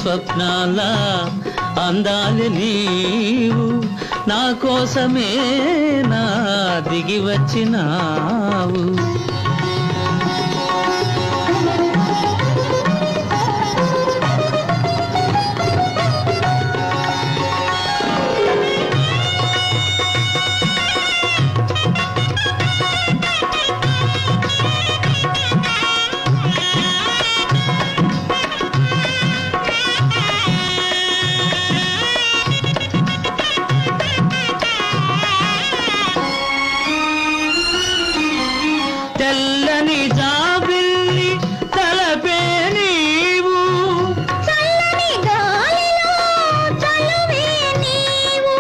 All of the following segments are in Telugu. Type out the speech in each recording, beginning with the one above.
స్వప్నాల అందాలి నీవు నా కోసమే నా దిగి వచ్చినావు. తెల్లని జాబిల్లి తలపే నీవు చల్లని గాలిలో చలువే నీవు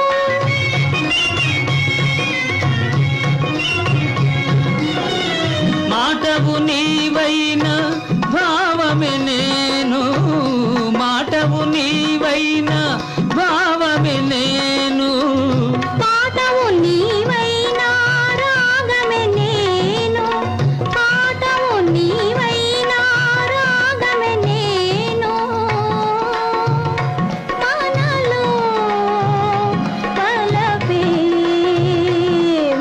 మాటవు నీవైన భావమే నేను మాటవు నీవైన భావమే నేను పాటవు నీవైనా రాగమే నేను పాటవు నీవైనా రాగమే నేను మనలో పలపే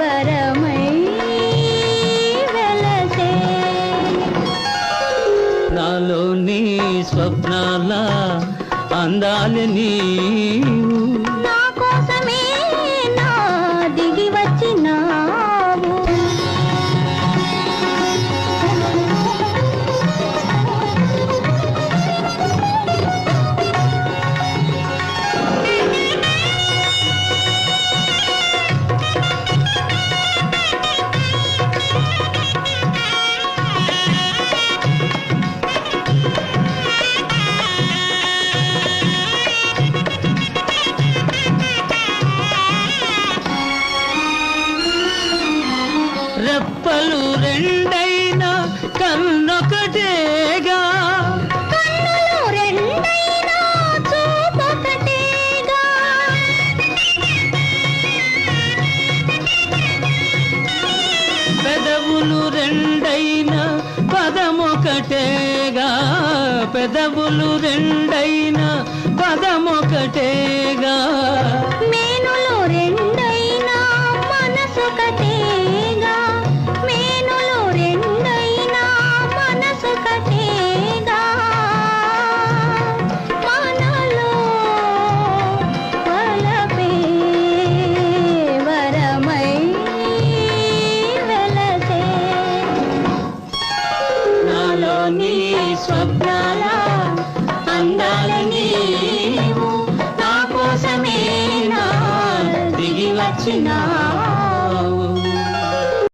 వరమై వెలసే నాలో నీ స్వప్నాల అందాలి నీవు నా కోసమే నా దిగి వచ్చినావు. రెప్పలు రెండైనా కన్నొకటేగా కన్నులు రెండైనా చూపొకటేగా పెదవులు రెండైనా పదమొకటేగా పెదవులు రెండైనా పదమొకటేగా మేనులు రెండైనా మనసొకటేగా మేనులు రెండైనా మనసొకటేగా మనలో పలపే వరమై వెలసే నాలో నీ స్వప్నాల అందాలి నీవు నా కోసమే నా దిగి వచ్చినా